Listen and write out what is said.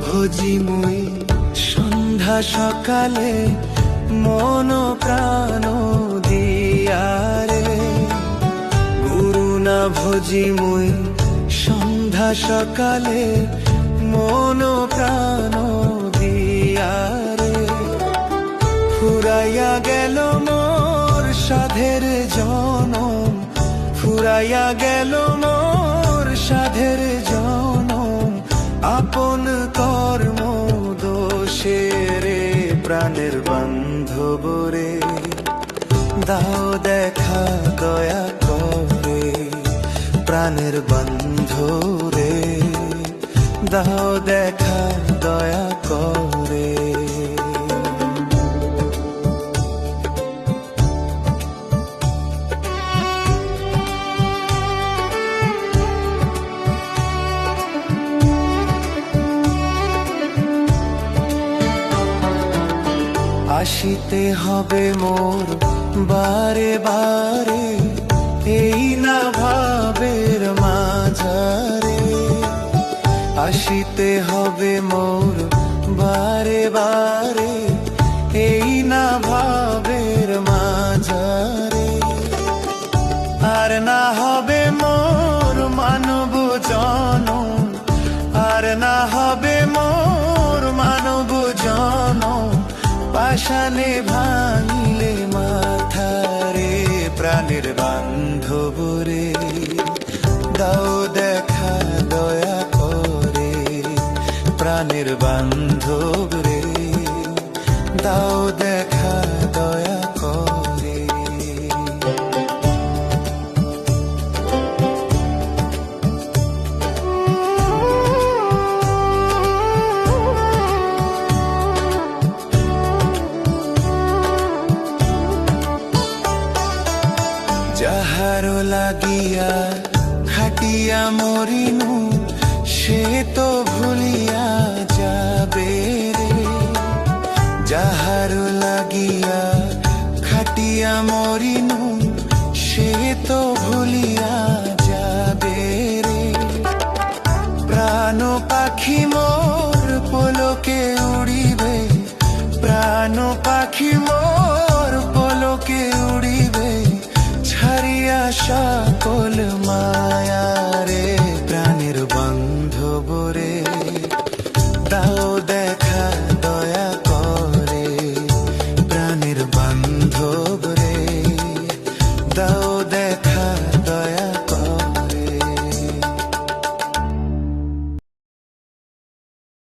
ভোজি মুই সন্ধ্যা সকালে মন প্রাণ দিয়ারে। গুরু না ভোজি মুই সন্ধ্যা সকালে মন প্রাণ দিয়ারে। ফুরাইয়া গেল মোর সাধের জনম, ফুরাইয়া গেল মোর সাধের জনম। আপন কর্ম দোষে রে প্রাণের বান্ধব রে, দাও দেখা দয়া করে প্রাণের বন্ধু রে, দাও দেখা দয়া করে। আসিতে হবে মোর বারে বারে, এই না ভাবের মাঝারে। আসিতে হবে মোর বারে বারে, এই না ভাবের মাঝারে। আর না হবে মোর মানব জনম, আর না হবে মোর মানব জনম। পাষাণে ভাঙিলে মাথারে প্রাণের বান্ধব রে, দাও দেখা দয়া করে প্রাণের বান্ধব রে, দাও দেখা দয়া করে। যাহারো লাগিয়া খাটিয়া মরিনু, সে তো ভুলিয়া যাবে রে। যাহারো লাগিয়া খাটিয়া মরিনু, সে তো ভুলিয়া যাবে রে। প্রাণ পাখি মোর পলকে উড়িবে, প্রাণ পাখি মোর পলকে উড়িবে। ছাড়িয়া